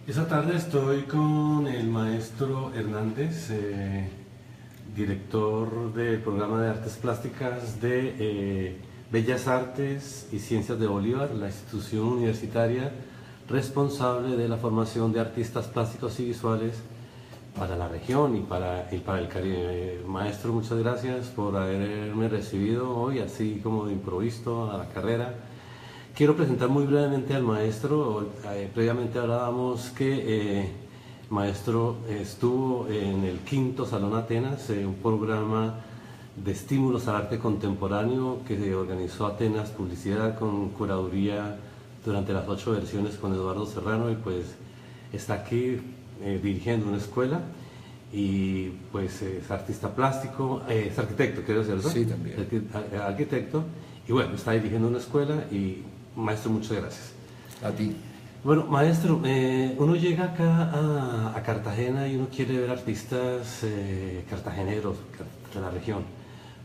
Esta tarde estoy con el maestro Hernández, director del programa de artes plásticas de Bellas Artes y Ciencias de Bolívar, la institución universitaria responsable de la formación de artistas plásticos y visuales para la región y para el Caribe. Maestro, muchas gracias por haberme recibido hoy, así como de improviso a la carrera. Quiero presentar muy brevemente al maestro. Previamente hablábamos que maestro estuvo en el quinto Salón Atenas, un programa de estímulos al arte contemporáneo que se organizó Atenas Publicidad con curaduría durante las 8 versiones con Eduardo Serrano, y pues está aquí dirigiendo una escuela y pues es artista plástico, es arquitecto, quiero decir, ¿verdad? Sí, también. Arquitecto, y bueno, está dirigiendo una escuela. Y maestro, muchas gracias. A ti. Bueno, maestro, uno llega acá a Cartagena y uno quiere ver artistas cartageneros de la región.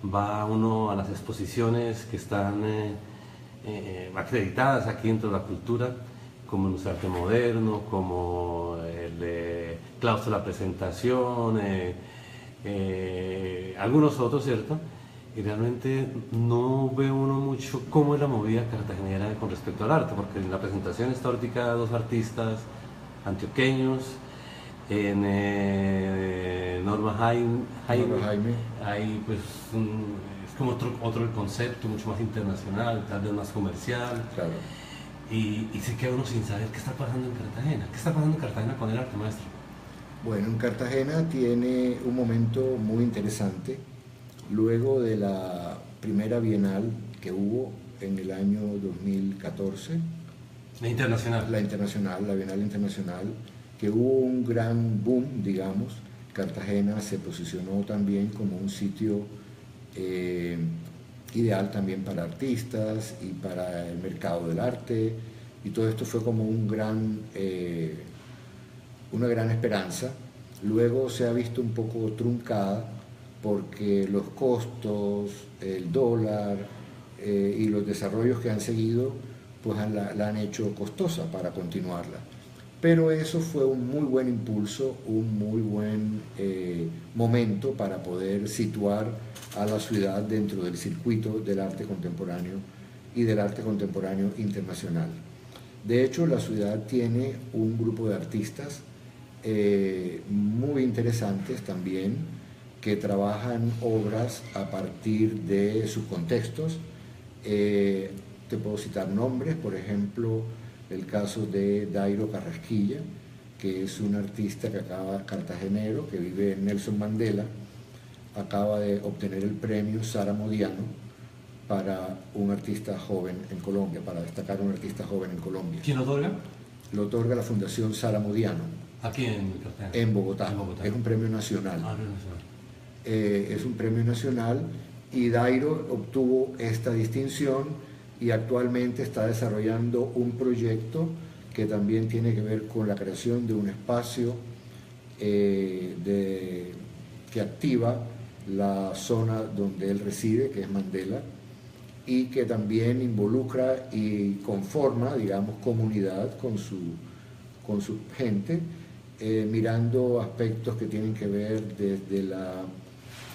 Va uno a las exposiciones que están acreditadas aquí dentro de la cultura, como el Museo de Arte Moderno, como el Claustro de la Presentación, algunos otros, ¿cierto? Y realmente no ve uno mucho cómo es la movida cartagenera con respecto al arte, porque en la presentación está ahorita dos artistas antioqueños, en Norma Jaime, Norma Jaime. hay pues es como otro el concepto, mucho más internacional, tal vez más comercial. Claro. Y se queda uno sin saber qué está pasando en Cartagena. ¿Qué está pasando en Cartagena con el arte, maestro? Bueno, en Cartagena tiene un momento muy interesante. Luego de la primera bienal que hubo en el año 2014, La internacional. la internacional, la Bienal Internacional, que hubo un gran boom, digamos. Cartagena se posicionó también como un sitio ideal también para artistas y para el mercado del arte, y todo esto fue como una gran esperanza. Luego se ha visto un poco truncada porque los costos, el dólar y los desarrollos que han seguido pues la han hecho costosa para continuarla. Pero eso fue un muy buen impulso, un muy buen momento para poder situar a la ciudad dentro del circuito del arte contemporáneo y del arte contemporáneo internacional. De hecho, la ciudad tiene un grupo de artistas muy interesantes también, que trabajan obras a partir de sus contextos. Te puedo citar nombres, por ejemplo, el caso de Dairo Carrasquilla, que es un artista cartagenero que vive en Nelson Mandela, acaba de obtener el premio Sara Modiano para un artista joven en Colombia, para destacar un artista joven en Colombia. ¿Quién lo otorga? Lo otorga la Fundación Sara Modiano. Aquí en Cartagena. En Bogotá. En Bogotá. Es un premio nacional. Ah, premio nacional. Es un premio nacional, y Dairo obtuvo esta distinción y actualmente está desarrollando un proyecto que también tiene que ver con la creación de un espacio que activa la zona donde él reside, que es Mandela, y que también involucra y conforma, digamos, comunidad con su gente, mirando aspectos que tienen que ver desde la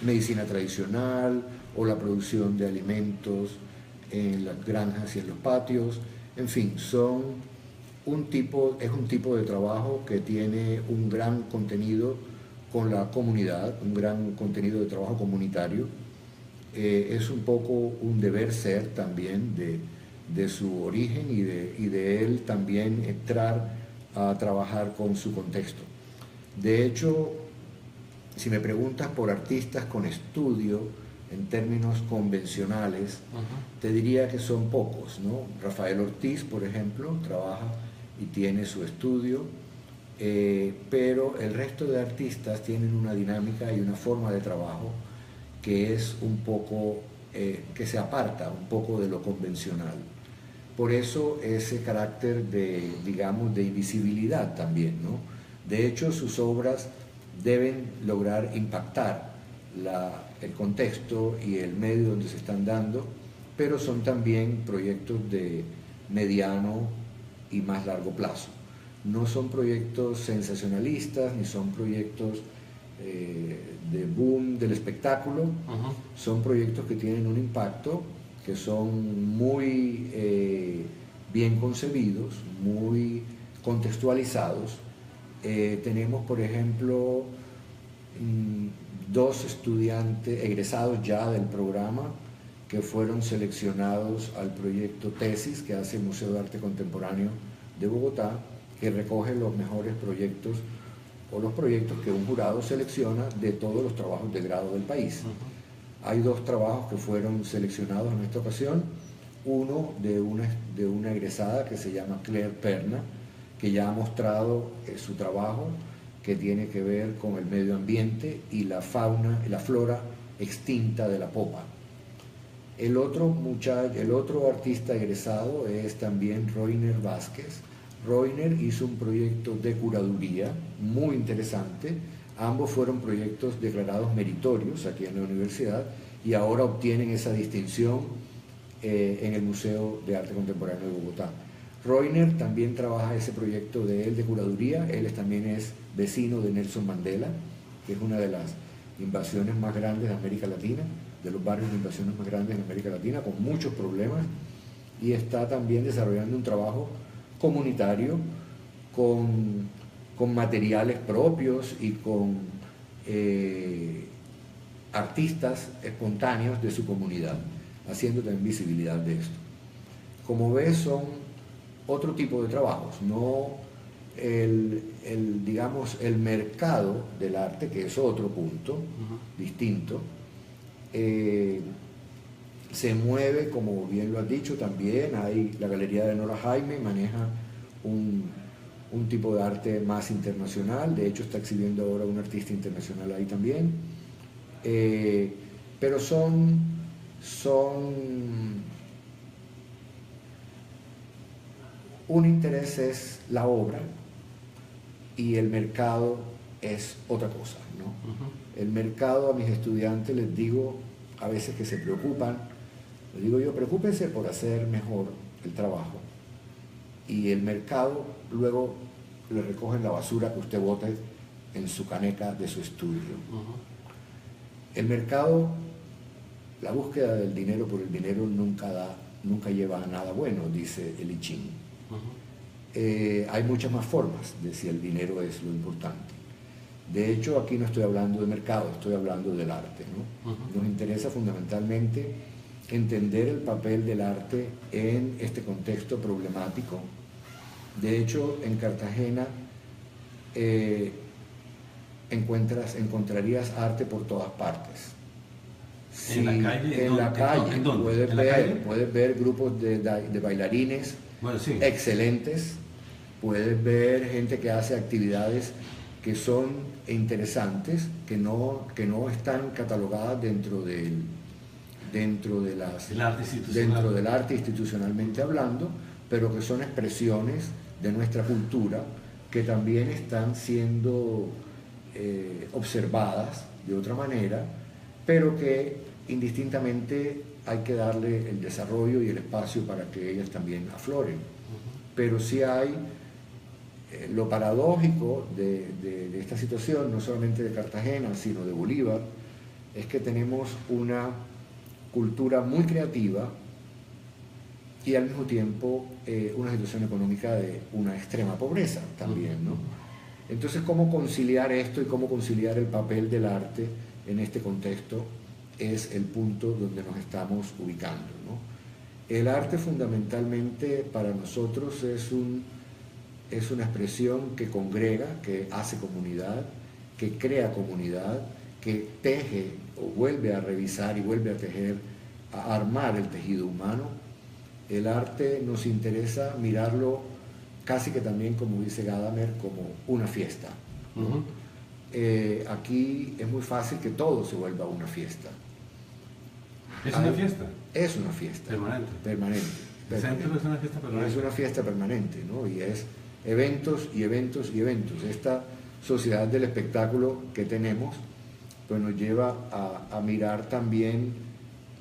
medicina tradicional o la producción de alimentos en las granjas y en los patios. En fin, es un tipo de trabajo que tiene un gran contenido con la comunidad, un gran contenido de trabajo comunitario. Es un poco un deber ser también de su origen y de él también entrar a trabajar con su contexto. De hecho, si me preguntas por artistas con estudio en términos convencionales, te diría que son pocos, ¿no? Rafael Ortiz, por ejemplo, trabaja y tiene su estudio, pero el resto de artistas tienen una dinámica y una forma de trabajo que es un poco, que se aparta un poco de lo convencional. Por eso ese carácter de, digamos, de invisibilidad también, ¿no? De hecho, sus obras deben lograr impactar el contexto y el medio donde se están dando, pero son también proyectos de mediano y más largo plazo. no son proyectos sensacionalistas, ni son proyectos de boom del espectáculo, son proyectos que tienen un impacto, que son muy bien concebidos, muy contextualizados. Tenemos, por ejemplo, dos estudiantes egresados ya del programa que fueron seleccionados al proyecto Tesis que hace el Museo de Arte Contemporáneo de Bogotá, que recoge los mejores proyectos o los proyectos que un jurado selecciona de todos los trabajos de grado del país. Hay dos trabajos que fueron seleccionados en esta ocasión, uno de una egresada que se llama Claire Perna, que ya ha mostrado su trabajo, que tiene que ver con el medio ambiente y la fauna y la flora extinta de la popa. El otro artista egresado es también Roiner Vázquez. Roiner hizo un proyecto de curaduría muy interesante. Ambos fueron proyectos declarados meritorios aquí en la universidad y ahora obtienen esa distinción en el Museo de Arte Contemporáneo de Bogotá. Roiner también trabaja ese proyecto de él de curaduría. Él también es vecino de Nelson Mandela, que es una de las invasiones más grandes de América Latina, de los barrios de invasiones más grandes en América Latina, con muchos problemas, y está también desarrollando un trabajo comunitario con materiales propios y con artistas espontáneos de su comunidad, haciendo también visibilidad de esto. Como ves, son otro tipo de trabajos, no digamos, el mercado del arte, que es otro punto distinto, se mueve, como bien lo has dicho, también hay la Galería de Nora Jaime, maneja un tipo de arte más internacional, de hecho está exhibiendo ahora un artista internacional ahí también, pero un interés es la obra y el mercado es otra cosa, ¿no? El mercado, a mis estudiantes les digo a veces que se preocupan, les digo yo, preocúpense por hacer mejor el trabajo y el mercado luego le recogen la basura que usted bote en su caneca de su estudio. El mercado, la búsqueda del dinero por el dinero nunca lleva a nada bueno, dice el I Ching. Hay muchas más formas de si el dinero es lo importante. De hecho, aquí no estoy hablando de mercado, estoy hablando del arte, ¿no? Nos interesa fundamentalmente entender el papel del arte en este contexto problemático. De hecho, en Cartagena encontrarías arte por todas partes. Sí, en la calle, puedes ver grupos de bailarines, bueno, sí, excelentes, puedes ver gente que hace actividades que son interesantes, que no están catalogadas dentro del arte institucionalmente hablando, pero que son expresiones de nuestra cultura que también están siendo observadas de otra manera, pero que indistintamente hay que darle el desarrollo y el espacio para que ellas también afloren. Pero sí hay lo paradójico de esta situación, no solamente de Cartagena, sino de Bolívar, es que tenemos una cultura muy creativa y al mismo tiempo una situación económica de una extrema pobreza también, ¿no? Entonces, ¿cómo conciliar esto y cómo conciliar el papel del arte en este contexto? Es el punto donde nos estamos ubicando, ¿no? El arte fundamentalmente para nosotros es una expresión que congrega, que hace comunidad, que crea comunidad, que teje o vuelve a revisar y vuelve a tejer, a armar el tejido humano. El arte nos interesa mirarlo casi que también, como dice Gadamer, como una fiesta, ¿no? Aquí es muy fácil que todo se vuelva una fiesta. ¿Es una fiesta? Es una fiesta. Permanente. ¿El centro es una fiesta permanente? Es una fiesta permanente, ¿no? Y es eventos y eventos y eventos. Esta sociedad del espectáculo que tenemos, pues nos lleva a mirar también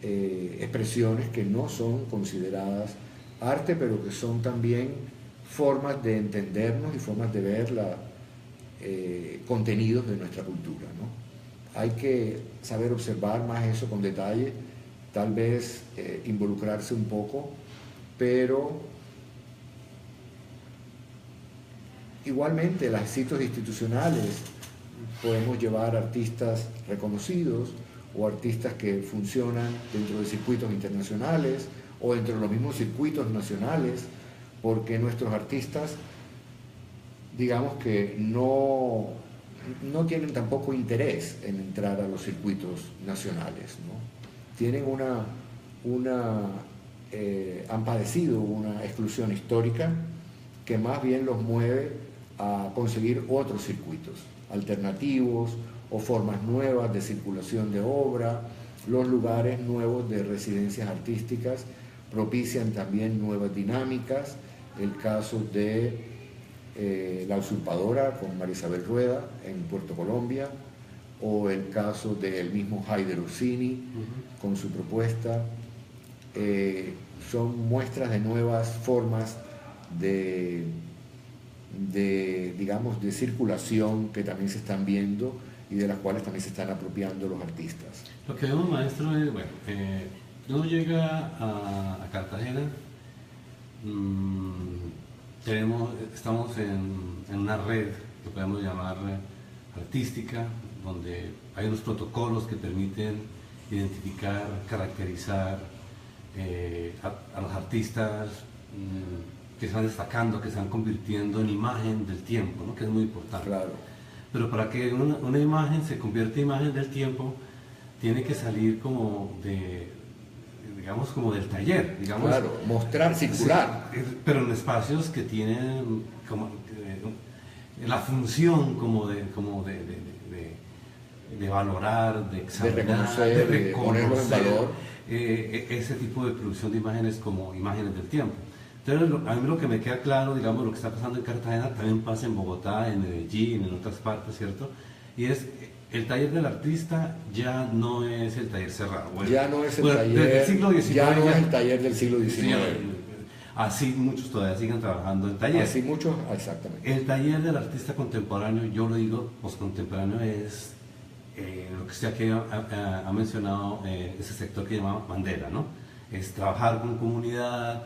expresiones que no son consideradas arte, pero que son también formas de entendernos y formas de ver contenidos de nuestra cultura, ¿no? Hay que saber observar más eso con detalle, tal vez involucrarse un poco, pero igualmente las sitios institucionales podemos llevar artistas reconocidos o artistas que funcionan dentro de circuitos internacionales o dentro de los mismos circuitos nacionales, porque nuestros artistas, digamos que no tienen tampoco interés en entrar a los circuitos nacionales, ¿no? Tienen han padecido una exclusión histórica que más bien los mueve a conseguir otros circuitos alternativos o formas nuevas de circulación de obra. Los lugares nuevos de residencias artísticas propician también nuevas dinámicas. El caso de La Usurpadora con María Isabel Rueda en Puerto Colombia, o el caso del mismo Haider Orsini con su propuesta, son muestras de nuevas formas digamos, de circulación que también se están viendo y de las cuales también se están apropiando los artistas. Lo que vemos, maestro, es, bueno, uno llega a Cartagena, estamos en una red que podemos llamar artística, donde hay unos protocolos que permiten identificar, caracterizar a los artistas que se van destacando, que se van convirtiendo en imagen del tiempo, ¿no? Que es muy importante. Claro. Pero para que una imagen se convierta en imagen del tiempo, tiene que salir como digamos, como del taller, digamos. Claro, mostrar, circular. Sí, pero en espacios que tienen como la función como de valorar, de examinar, de reconocer, de ponerlo en valor. Ese tipo de producción de imágenes como imágenes del tiempo. Entonces, a mí lo que me queda claro, digamos, lo que está pasando en Cartagena también pasa en Bogotá, en Medellín, en otras partes, ¿cierto? Y es, el taller del artista ya no es el taller cerrado. Bueno, ya no es el taller del siglo XIX. Ya no es el taller del siglo XIX. Sí, así muchos todavía siguen trabajando en taller. Así muchos, exactamente. El taller del artista contemporáneo, yo lo digo, postcontemporáneo, es lo que usted aquí ha mencionado, ese sector que llamaba Mandela, ¿no? Es trabajar con comunidad,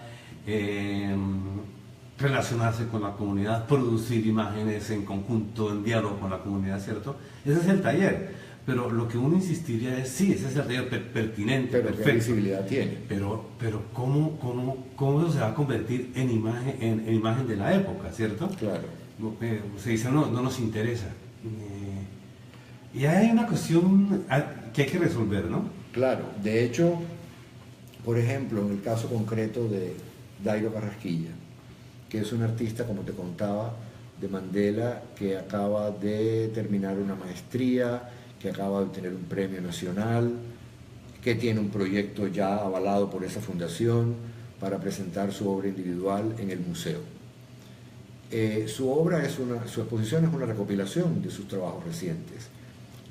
relacionarse con la comunidad, producir imágenes en conjunto, en diálogo con la comunidad, ¿cierto? Ese es el taller. Pero lo que uno insistiría es, sí, ese es el taller pertinente, pero perfecto. ¿Qué visibilidad tiene? Pero ¿cómo eso se va a convertir en imagen de la época, ¿cierto? Claro. Se dice, no nos interesa. Y hay una cuestión que hay que resolver, ¿no? Claro. De hecho, por ejemplo, en el caso concreto de Dairo Carrasquilla, que es un artista, como te contaba, de Mandela, que acaba de terminar una maestría, que acaba de obtener un premio nacional, que tiene un proyecto ya avalado por esa fundación para presentar su obra individual en el museo. Su exposición es una recopilación de sus trabajos recientes.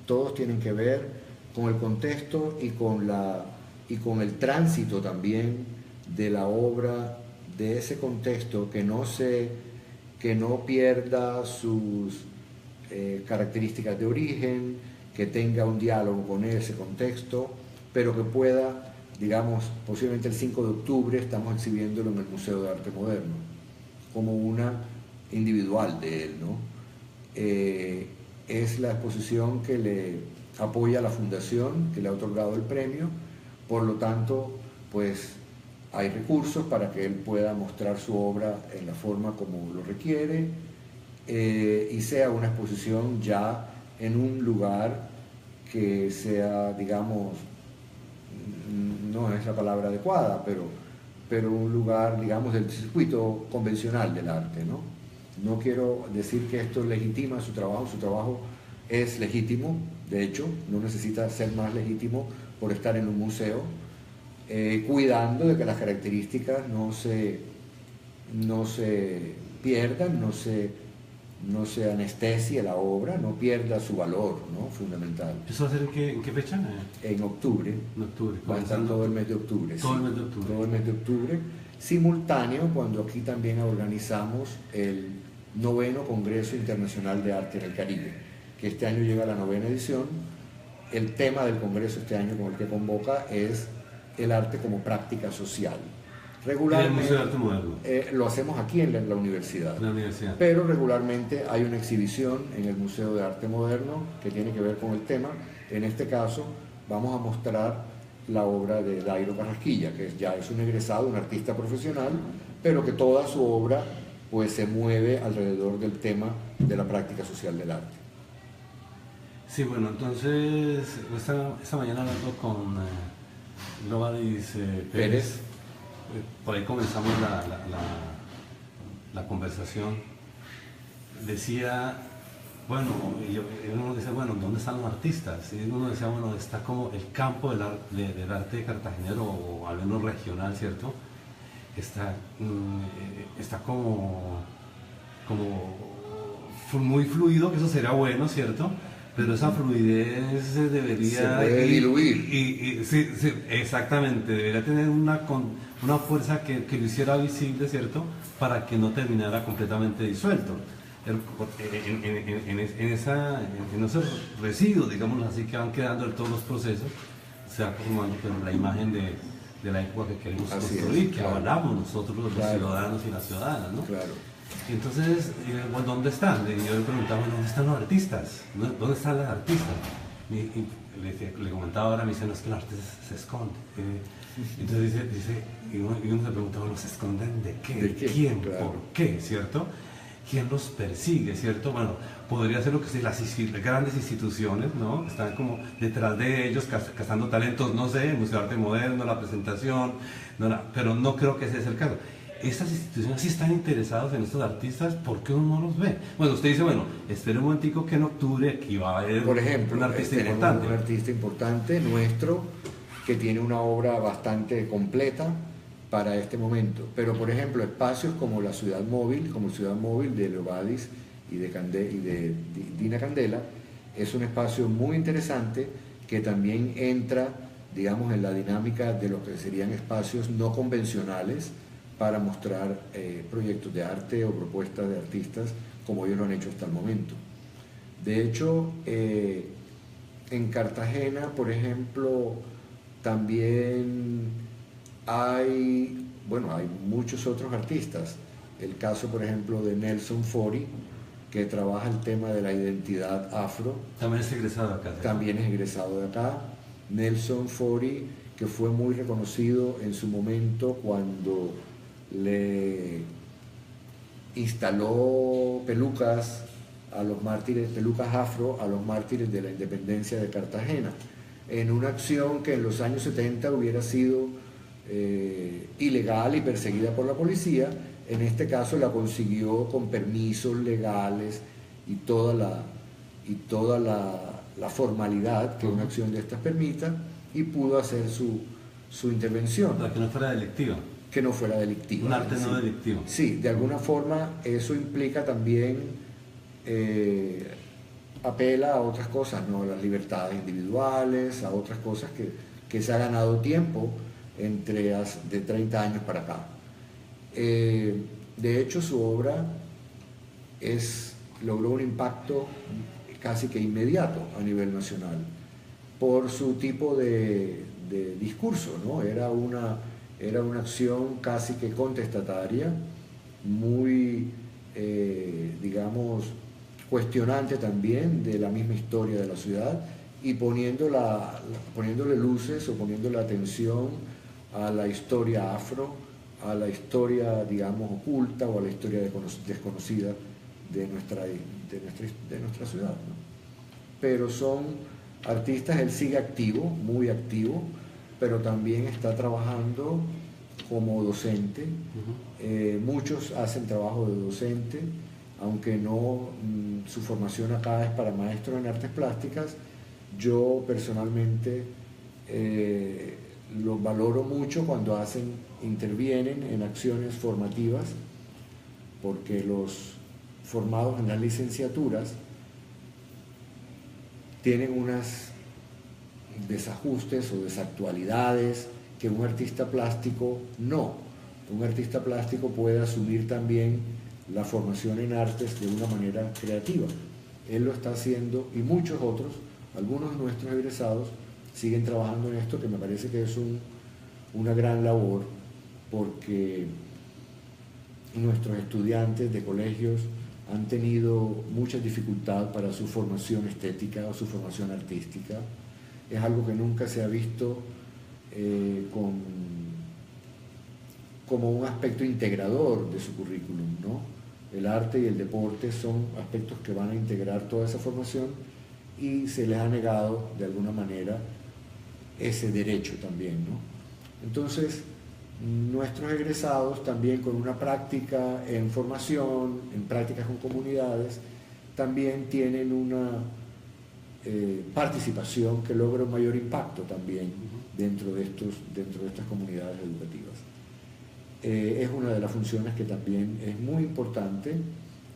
Todos tienen que ver con el contexto y con el tránsito también de la obra, de ese contexto, que no pierda sus características de origen, que tenga un diálogo con ese contexto, pero que pueda, digamos, posiblemente el 5 de octubre estamos exhibiéndolo en el Museo de Arte Moderno, como una individual de él, ¿no? Es la exposición que le apoya a la fundación, que le ha otorgado el premio, por lo tanto, pues hay recursos para que él pueda mostrar su obra en la forma como lo requiere, y sea una exposición ya en un lugar que sea, digamos, no es la palabra adecuada, pero un lugar, digamos, del circuito convencional del arte, ¿no? No quiero decir que esto legitima su trabajo es legítimo, de hecho, no necesita ser más legítimo por estar en un museo, cuidando de que las características no se pierdan, no se anestesie la obra, no pierda su valor, ¿no? Fundamental. ¿Eso va a ser en qué fecha? En octubre. En octubre. Va a estar todo el mes de octubre. Todo el mes de octubre. Todo el mes de octubre. simultáneo cuando aquí también organizamos el 9º Congreso Internacional de Arte en el Caribe, que este año llega a la 9ª edición. El tema del Congreso este año con el que convoca es el arte como práctica social. Regularmente, en el Museo de Arte Moderno. Lo hacemos aquí en la universidad. La universidad. Pero regularmente hay una exhibición en el Museo de Arte Moderno que tiene que ver con el tema. En este caso vamos a mostrar la obra de Dairo Carrasquilla, que ya es un egresado, un artista profesional, pero que toda su obra pues se mueve alrededor del tema de la práctica social del arte. Sí, bueno, entonces esta mañana hablando con Globadis Pérez, por ahí comenzamos la conversación. Decía, bueno, uno decía, bueno, ¿dónde están los artistas? Y uno decía, bueno, está como el campo del arte cartagenero, o al menos regional, ¿cierto? Está como muy fluido, que eso sería bueno, ¿cierto? Pero esa fluidez debería... Se puede diluir. Sí, exactamente, debería tener una fuerza que lo hiciera visible, ¿cierto? Para que no terminara completamente disuelto. En esos residuos, digamos así, que van quedando en todos los procesos, se va formando la imagen de la época que queremos construir, que avalamos nosotros los ciudadanos y las ciudadanas, ¿no? Claro. Entonces, bueno, ¿dónde están? Y yo le preguntaba, bueno, ¿dónde están los artistas? ¿Dónde están los artistas? Y le comentaba ahora, me dice, no, es que el arte se esconde. Entonces y uno se pregunta, bueno, ¿se esconden de qué? ¿De qué? ¿Quién? Claro. ¿Por qué? ¿Cierto? ¿Quién los persigue? ¿Cierto? Bueno, podría ser lo que sí, las grandes instituciones, ¿no? Están como detrás de ellos, cazando talentos, no sé, el Museo de Arte Moderno, la presentación, pero no creo que ese es el caso. Estas instituciones sí están interesadas en estos artistas, ¿por qué uno no los ve? Bueno, usted dice, bueno, espere un momentico que en octubre aquí va a haber, por ejemplo, un artista tenemos importante. un artista importante nuestro que tiene una obra bastante completa para este momento. Pero, por ejemplo, espacios como la Ciudad Móvil, como Ciudad Móvil de Leobadis y de Dina Candela, es un espacio muy interesante que también entra, digamos, en la dinámica de lo que serían espacios no convencionales para mostrar proyectos de arte o propuestas de artistas como ellos lo han hecho hasta el momento. De hecho, en Cartagena, por ejemplo, también hay muchos otros artistas. El caso, por ejemplo, de Nelson Fori, que trabaja el tema de la identidad afro. También es egresado de acá. ¿sí? También es egresado de acá. Nelson Fori, que fue muy reconocido en su momento cuando le instaló pelucas a los mártires, pelucas afro a los mártires de la independencia de Cartagena, en una acción que en los años 70 hubiera sido ilegal y perseguida por la policía. En este caso la consiguió con permisos legales y toda la formalidad que una acción de estas permita, y pudo hacer su intervención. Para que no fuera delictiva. Que no fuera delictiva. Un arte no delictivo. Sí, de alguna forma eso implica también, apela a otras cosas, ¿no? A las libertades individuales, a otras cosas que se ha ganado tiempo de 30 años para acá. De hecho, su obra logró un impacto casi que inmediato a nivel nacional por su tipo de discurso, ¿no? Era una acción casi que contestataria, muy, digamos, cuestionante también de la misma historia de la ciudad, y poniéndole luces o poniéndole atención a la historia afro, a la historia, digamos, oculta, o a la historia desconocida de nuestra ciudad, ¿no? Pero son artistas, él sigue activo, muy activo, pero también está trabajando como docente. Muchos hacen trabajo de docente, aunque no, su formación acá es para maestro en artes plásticas. Yo personalmente los valoro mucho cuando intervienen en acciones formativas, porque los formados en las licenciaturas tienen unas desajustes o desactualidades que un artista plástico no, un artista plástico puede asumir también la formación en artes de una manera creativa. Él lo está haciendo y muchos otros, algunos de nuestros egresados, siguen trabajando en esto, que me parece que es una gran labor, porque nuestros estudiantes de colegios han tenido mucha dificultad para su formación estética o su formación artística. Es algo que nunca se ha visto como un aspecto integrador de su currículum, ¿no? El arte y el deporte son aspectos que van a integrar toda esa formación y se les ha negado de alguna manera ese derecho también, ¿no? Entonces, nuestros egresados también con una práctica en formación, en prácticas con comunidades, también tienen una participación que logra un mayor impacto también dentro de estas comunidades educativas. Es una de las funciones que también es muy importante,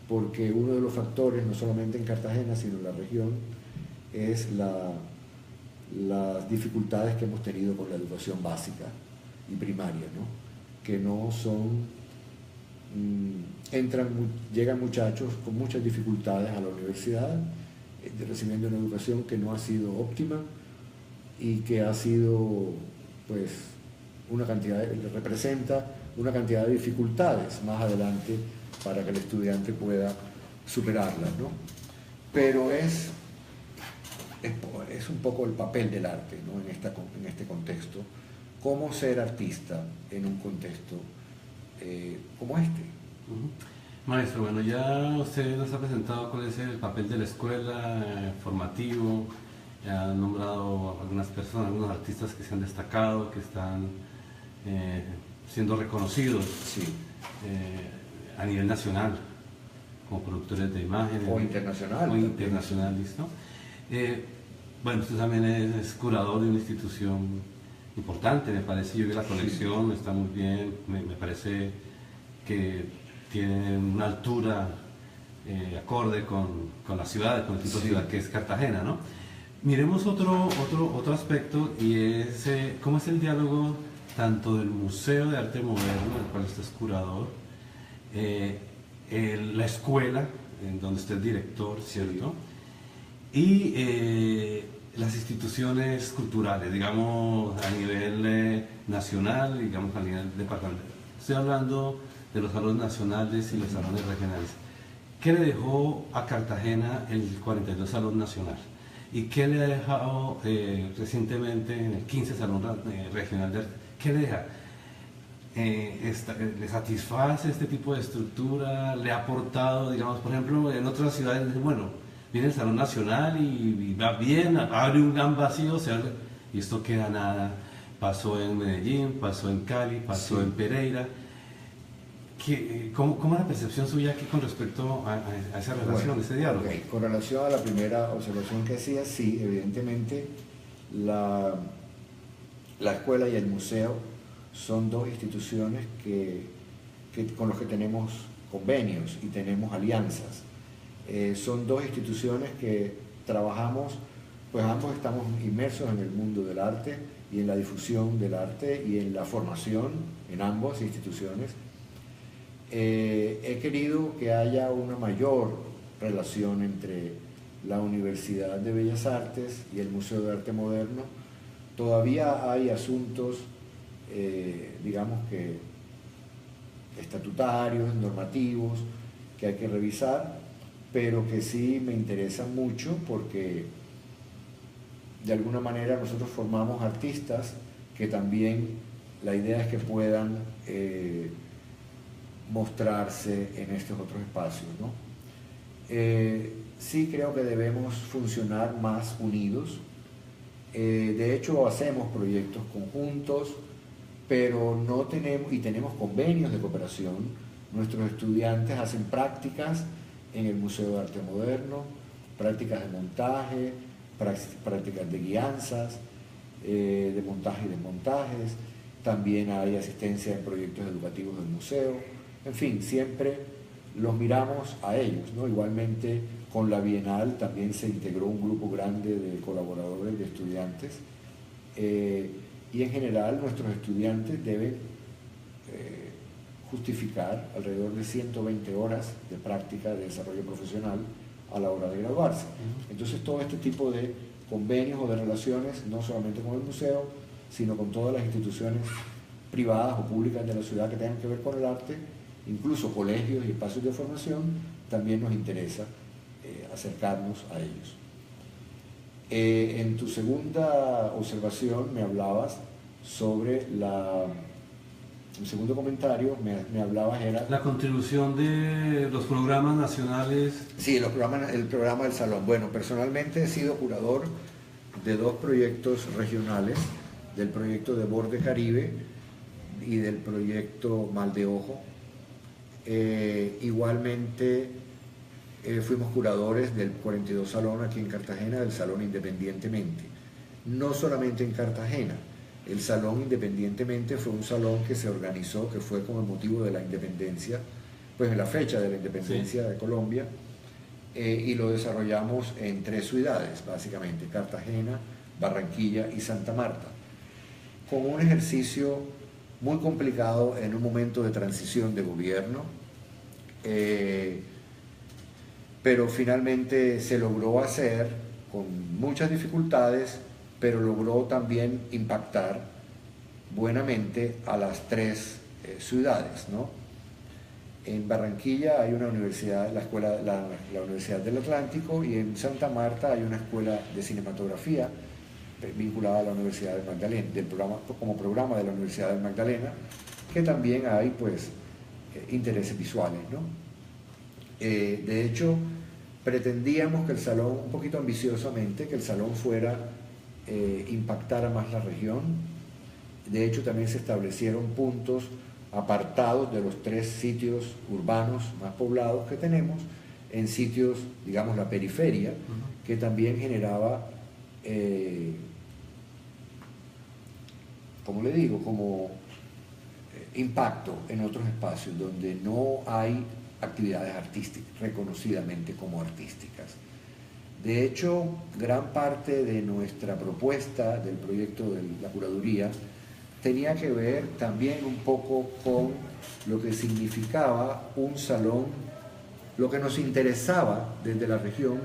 porque uno de los factores, no solamente en Cartagena, sino en la región, es las dificultades que hemos tenido con la educación básica y primaria, ¿no? Que no son, llegan muchachos con muchas dificultades a la universidad, recibiendo una educación que no ha sido óptima y que ha sido, pues, representa una cantidad de dificultades más adelante para que el estudiante pueda superarlas, ¿no? Pero es un poco el papel del arte, ¿no? en este contexto. ¿Cómo ser artista en un contexto como este? Maestro, bueno, ya usted nos ha presentado cuál es el papel de la escuela formativo, ha nombrado algunas personas, algunos artistas que se han destacado, que están siendo reconocidos, sí, a nivel nacional, como productores de imágenes. O internacional. O internacionales, ¿no? Bueno, usted también es curador de una institución importante, me parece. Yo vi la colección, sí, está muy bien, me parece que tiene una altura acorde con la ciudad, con el tipo de ciudad que es Cartagena, ¿no? Miremos otro aspecto, y es cómo es el diálogo tanto del Museo de Arte Moderno, del cual usted es curador, la escuela, en donde usted es director, ¿cierto? Y las instituciones culturales, digamos, a nivel nacional, digamos, a nivel departamental. Estoy hablando de los salones nacionales y los salones regionales. ¿Qué le dejó a Cartagena el 42 Salón Nacional? ¿Y qué le ha dejado recientemente en el 15 Salón Regional de Arte? ¿Qué le deja? ¿Le satisface este tipo de estructura? ¿Le ha aportado, digamos, por ejemplo, en otras ciudades, bueno, viene el Salón Nacional y va bien, abre un gran vacío, y esto queda nada? Pasó en Medellín, pasó en Cali, pasó en Pereira. ¿Cómo es la percepción suya aquí con respecto a esa relación, ese diálogo? Okay. Con relación a la primera observación que hacía, sí, evidentemente la escuela y el museo son dos instituciones con las que tenemos convenios y tenemos alianzas. Son dos instituciones que trabajamos, pues ambos estamos inmersos en el mundo del arte y en la difusión del arte y en la formación en ambas instituciones. He querido que haya una mayor relación entre la Universidad de Bellas Artes y el Museo de Arte Moderno. Todavía hay asuntos, digamos que estatutarios, normativos, que hay que revisar, pero que sí me interesan mucho porque de alguna manera nosotros formamos artistas que también la idea es que puedan mostrarse en estos otros espacios, ¿no? Sí creo que debemos funcionar más unidos. De hecho, hacemos proyectos conjuntos, pero no tenemos, y tenemos convenios de cooperación. Nuestros estudiantes hacen prácticas en el Museo de Arte Moderno, prácticas de montaje, prácticas de guianzas, de montaje y desmontajes. También hay asistencia en proyectos educativos del museo. En fin, siempre los miramos a ellos, ¿no? Igualmente, con la Bienal también se integró un grupo grande de colaboradores, de estudiantes, y en general nuestros estudiantes deben justificar alrededor de 120 horas de práctica de desarrollo profesional a la hora de graduarse. Entonces todo este tipo de convenios o de relaciones, no solamente con el museo, sino con todas las instituciones privadas o públicas de la ciudad que tengan que ver con el arte, incluso colegios y espacios de formación, también nos interesa acercarnos a ellos. En tu segunda observación me hablabas sobre el segundo comentario, me hablabas era... La contribución de los programas nacionales. Sí, el programa del Salón. Bueno, personalmente he sido curador de 2 proyectos regionales, del proyecto de Borde Caribe y del proyecto Mal de Ojo. Igualmente fuimos curadores del 42 Salón aquí en Cartagena, del Salón Independientemente. No solamente en Cartagena, el Salón Independientemente fue un salón que se organizó, que fue con el motivo de la independencia, pues en la fecha de la independencia de Colombia, y lo desarrollamos en 3 ciudades, básicamente, Cartagena, Barranquilla y Santa Marta, con un ejercicio muy complicado en un momento de transición de gobierno, pero finalmente se logró hacer con muchas dificultades, pero logró también impactar buenamente a las 3 ciudades, ¿no? En Barranquilla hay una universidad, la Universidad del Atlántico, y en Santa Marta hay una escuela de cinematografía vinculada a la Universidad del Magdalena, como programa de la Universidad del Magdalena, que también hay pues intereses visuales, ¿no? De hecho, pretendíamos que el salón, un poquito ambiciosamente, que el salón impactara más la región. De hecho, también se establecieron puntos apartados de los 3 sitios urbanos más poblados que tenemos, en sitios, digamos, la periferia, que también generaba, como le digo, como impacto en otros espacios donde no hay actividades artísticas, reconocidamente como artísticas. De hecho, gran parte de nuestra propuesta del proyecto de la curaduría tenía que ver también un poco con lo que significaba un salón, lo que nos interesaba desde la región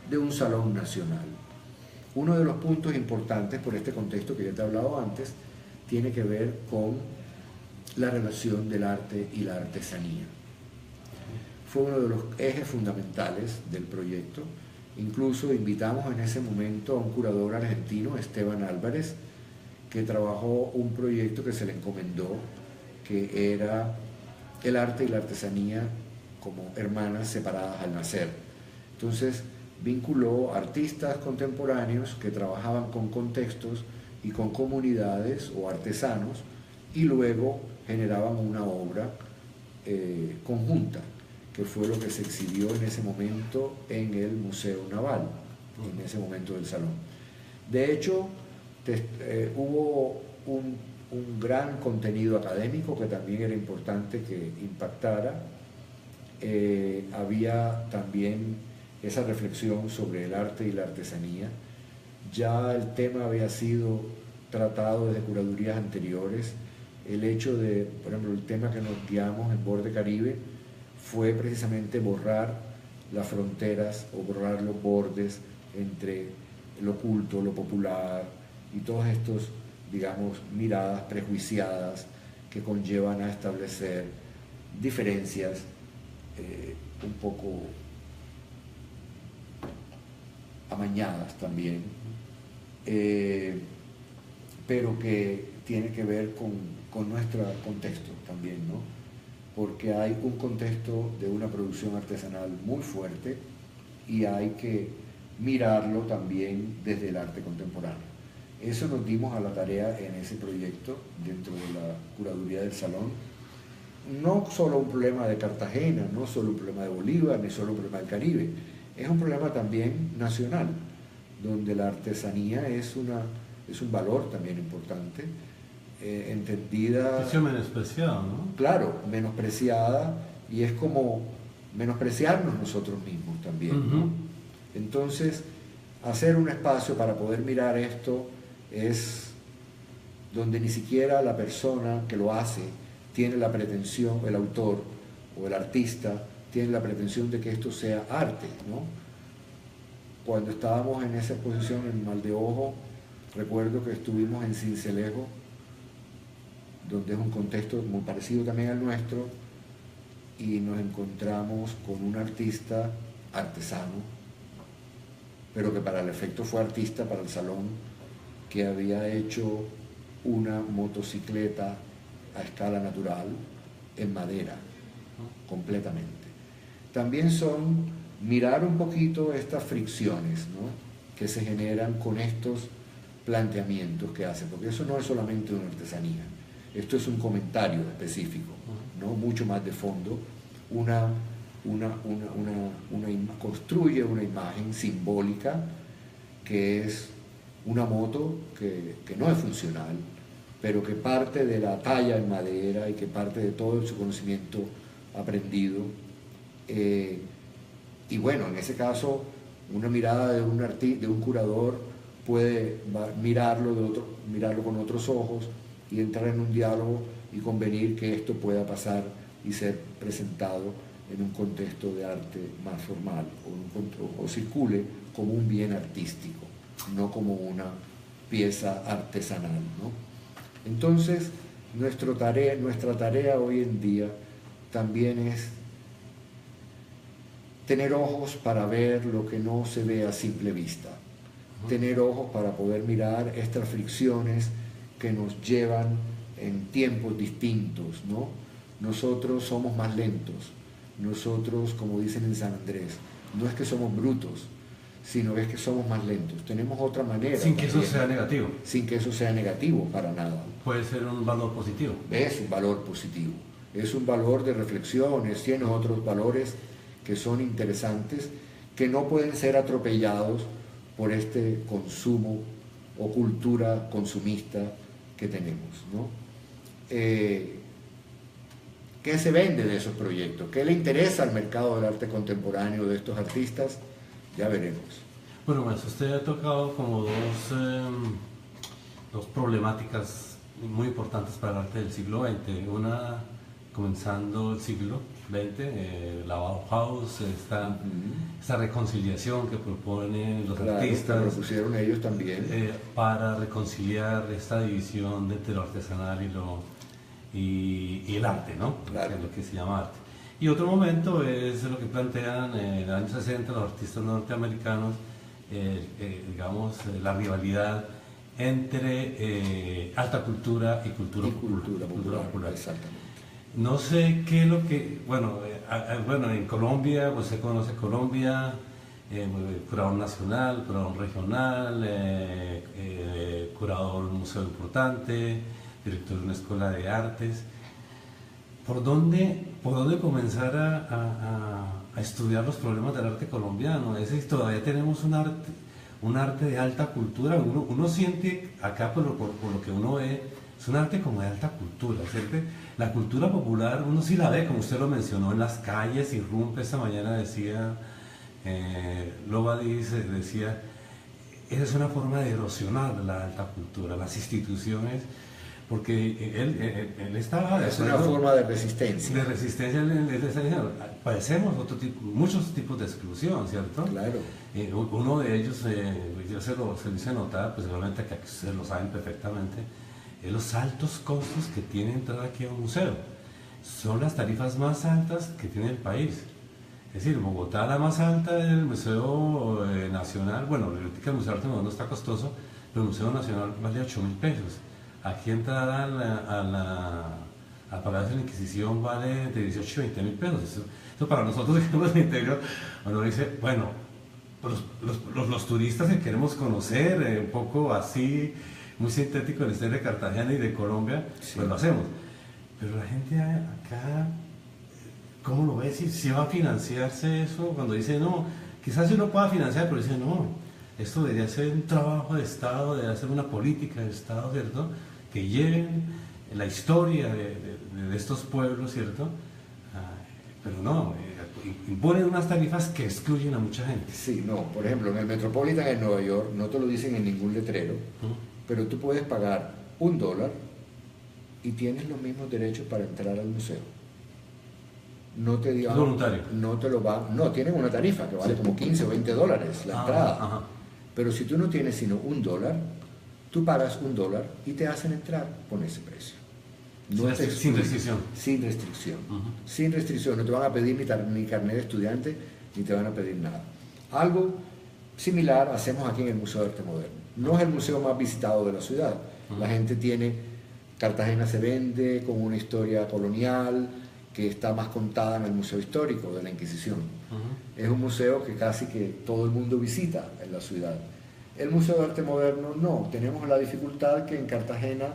de un salón nacional. Uno de los puntos importantes por este contexto que ya te he hablado antes tiene que ver con la relación del arte y la artesanía. Fue uno de los ejes fundamentales del proyecto. Incluso invitamos en ese momento a un curador argentino, Esteban Álvarez, que trabajó un proyecto que se le encomendó, que era el arte y la artesanía como hermanas separadas al nacer. Entonces vinculó artistas contemporáneos que trabajaban con contextos y con comunidades o artesanos, y luego generaban una obra conjunta, que fue lo que se exhibió en ese momento en el Museo Naval, en ese momento del salón. De hecho, hubo un gran contenido académico que también era importante que impactara. Había también esa reflexión sobre el arte y la artesanía. Ya el tema había sido tratado desde curadurías anteriores. El hecho de, por ejemplo, el tema que nos guiamos en Borde Caribe fue precisamente borrar las fronteras o borrar los bordes entre lo culto, lo popular y todos estos, digamos, miradas prejuiciadas que conllevan a establecer diferencias un poco amañadas también, pero que tiene que ver con nuestro contexto también, ¿no? Porque hay un contexto de una producción artesanal muy fuerte y hay que mirarlo también desde el arte contemporáneo. Eso nos dimos a la tarea en ese proyecto, dentro de la curaduría del salón. No solo un problema de Cartagena, no solo un problema de Bolívar, ni solo un problema del Caribe, es un problema también nacional, donde la artesanía es un valor también importante, entendida... Es menospreciado, ¿no? Claro, menospreciada, y es como menospreciarnos nosotros mismos también, ¿no? Entonces, hacer un espacio para poder mirar esto es donde ni siquiera la persona que lo hace tiene la pretensión, el autor o el artista tiene la pretensión de que esto sea arte, ¿no? Cuando estábamos en esa exposición en Mal de Ojo, recuerdo que estuvimos en Sincelejo, donde es un contexto muy parecido también al nuestro, y nos encontramos con un artista artesano, pero que para el efecto fue artista para el salón, que había hecho una motocicleta a escala natural en madera, completamente. También son mirar un poquito estas fricciones, ¿no?, que se generan con estos planteamientos que hace, porque eso no es solamente una artesanía, esto es un comentario específico, ¿no?, mucho más de fondo, construye una imagen simbólica que es una moto que no es funcional, pero que parte de la talla en madera y que parte de todo su conocimiento aprendido. Y bueno, en ese caso, una mirada de un curador puede mirarlo con otros ojos y entrar en un diálogo y convenir que esto pueda pasar y ser presentado en un contexto de arte más formal o circule como un bien artístico, no como una pieza artesanal, ¿no? Entonces, nuestra tarea hoy en día también es tener ojos para ver lo que no se ve a simple vista, tener ojos para poder mirar estas fricciones que nos llevan en tiempos distintos, ¿no? Nosotros somos más lentos, nosotros, como dicen en San Andrés, no es que somos brutos, sino es que somos más lentos, tenemos otra manera. Sin que eso sea negativo. Sin que eso sea negativo, para nada. Puede ser un valor positivo. Es un valor positivo, es un valor de reflexiones, tiene otros valores que son interesantes, que no pueden ser atropellados por este consumo o cultura consumista que tenemos, ¿no? ¿Qué se vende de esos proyectos? ¿Qué le interesa al mercado del arte contemporáneo de estos artistas? Ya veremos. Bueno, pues usted ha tocado como dos problemáticas muy importantes para el arte del siglo XX. Una, comenzando el siglo XX, la Bauhaus, esta reconciliación que proponen los artistas. Que propusieron ellos también. Para reconciliar esta división entre lo artesanal y el arte, ¿no? Claro. Lo que se llama arte. Y otro momento es lo que plantean en el año 60 los artistas norteamericanos, digamos, la rivalidad entre alta cultura y cultura popular. Exactamente. No sé qué es lo que, bueno, en Colombia, pues se conoce Colombia, curador nacional, curador regional, curador de un museo importante, director de una escuela de artes. ¿Por dónde comenzar a estudiar los problemas del arte colombiano? Es decir, todavía tenemos un arte de alta cultura. Uno siente acá, por lo que uno ve, es un arte como de alta cultura, ¿cierto? La cultura popular, uno sí la ve, como usted lo mencionó, en las calles, irrumpe. Esta mañana decía, Loba decía, esa es una forma de erosionar la alta cultura, las instituciones, porque él estaba... Es una forma de resistencia. De resistencia, padecemos muchos tipos de exclusión, ¿cierto? Claro. Uno de ellos, yo se lo hice notar, pues seguramente que ustedes lo saben perfectamente, es los altos costos que tiene entrar aquí a un museo. Son las tarifas más altas que tiene el país. Es decir, Bogotá la más alta del Museo Nacional, bueno, el Museo de Arte Moderno está costoso, pero el Museo Nacional vale 8.000 pesos. Aquí entrar al Palacio de la Inquisición vale de 18 y 20.000 pesos. Eso para nosotros que estamos en el interior, uno dice, bueno, los turistas que queremos conocer, un poco así, muy sintético en la historia de Cartagena y de Colombia, sí, pues lo hacemos. Pero la gente acá, ¿cómo lo ve? Si va a financiarse eso, cuando dice no, quizás sí lo pueda financiar, pero dice no, esto debería ser un trabajo de Estado, debería ser una política de Estado, ¿cierto? Que lleven la historia de estos pueblos, ¿cierto? Pero no, imponen unas tarifas que excluyen a mucha gente. Sí, no, por ejemplo, en el Metropolitan en Nueva York no te lo dicen en ningún letrero, pero tú puedes pagar $1 y tienes los mismos derechos para entrar al museo. No te digan, voluntario. no te lo va, no, tienen una tarifa que vale como 15 o 20 dólares la entrada. Ajá. Pero si tú no tienes sino $1, tú pagas $1 y te hacen entrar con ese precio. No sin restricción. Sin restricción. Sin restricción. No te van a pedir ni carnet de estudiante, ni te van a pedir nada. Algo similar hacemos aquí en el Museo de Arte Moderno. No es el museo más visitado de la ciudad. La gente tiene... Cartagena se vende con una historia colonial que está más contada en el Museo Histórico de la Inquisición. Es un museo que casi que todo el mundo visita en la ciudad. El Museo de Arte Moderno no. Tenemos la dificultad que en Cartagena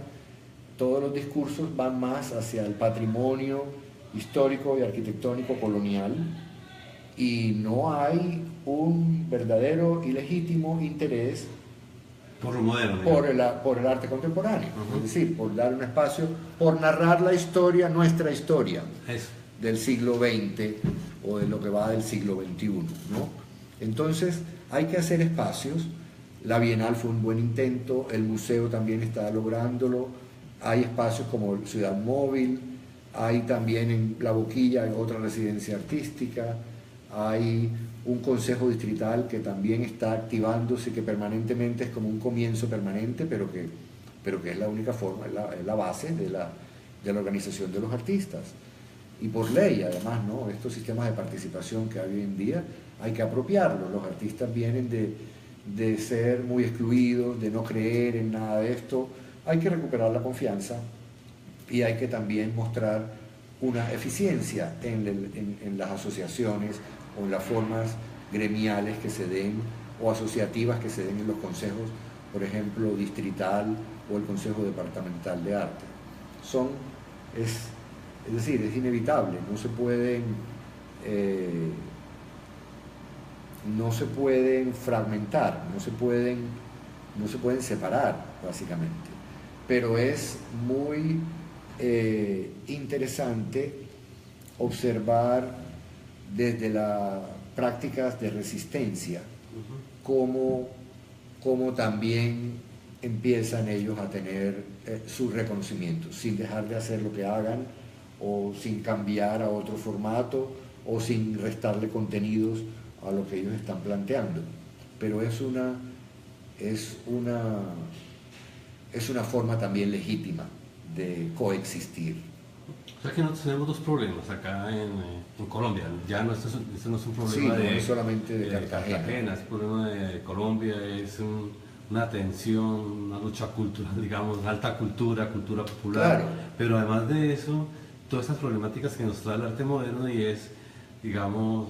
todos los discursos van más hacia el patrimonio histórico y arquitectónico colonial y no hay un verdadero y legítimo interés por lo moderno, por el arte contemporáneo, es decir, por dar un espacio, por narrar la historia, nuestra historia del siglo XX o de lo que va del siglo XXI, ¿no? Entonces hay que hacer espacios. La Bienal fue un buen intento, el museo también está lográndolo, hay espacios como Ciudad Móvil, hay también en La Boquilla hay otra residencia artística, hay un consejo distrital que también está activándose, que permanentemente es como un comienzo permanente, pero que es la única forma, es la base de la organización de los artistas. Y por ley, además, ¿no? Estos sistemas de participación que hay hoy en día, hay que apropiarlos. Los artistas vienen de ser muy excluidos, de no creer en nada de esto. Hay que recuperar la confianza y hay que también mostrar una eficiencia en las asociaciones o en las formas gremiales que se den o asociativas que se den en los consejos, por ejemplo, distrital o el Consejo Departamental de Arte. Es decir, es inevitable, no se pueden fragmentar, no se pueden separar, básicamente. Pero es muy interesante observar desde las prácticas de resistencia cómo también empiezan ellos a tener su reconocimiento, sin dejar de hacer lo que hagan o sin cambiar a otro formato o sin restarle contenidos a lo que ellos están planteando. Pero es una forma también legítima de coexistir. O sea que nosotros tenemos dos problemas acá en Colombia. Ya no, este no es un problema no es solamente de Cartagena. Es un problema de Colombia, es una tensión, una lucha cultural, digamos, alta cultura popular. Claro. Pero además de eso, todas esas problemáticas que nos trae el arte moderno y es, digamos,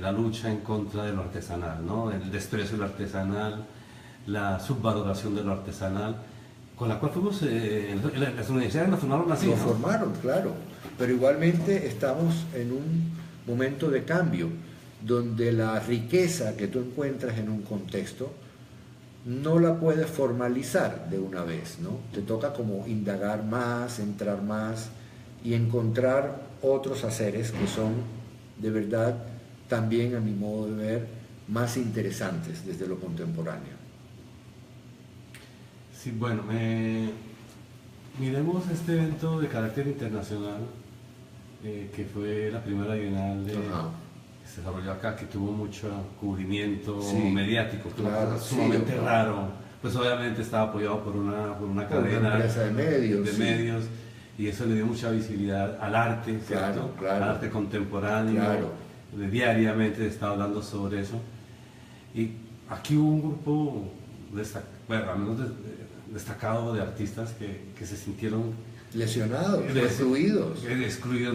la lucha en contra de lo artesanal, ¿no? El desprecio de lo artesanal, la subvaloración de lo artesanal, con la cual fuimos, las universidades nos formaron así, ¿no? Nos formaron, claro, pero igualmente estamos en un momento de cambio, donde la riqueza que tú encuentras en un contexto no la puedes formalizar de una vez, ¿no? Te toca como indagar más, entrar más y encontrar otros haceres que son, de verdad, también a mi modo de ver, más interesantes desde lo contemporáneo. Sí, bueno, miremos este evento de carácter internacional, que fue la primera Bienal que se desarrolló acá, que tuvo mucho cubrimiento mediático, claro, sumamente raro. Pues obviamente estaba apoyado por una cadena de medios, y eso le dio mucha visibilidad al arte, ¿cierto? Al arte contemporáneo. Diariamente estaba hablando sobre eso. Y aquí hubo un grupo destacado de artistas que se sintieron lesionados, excluidos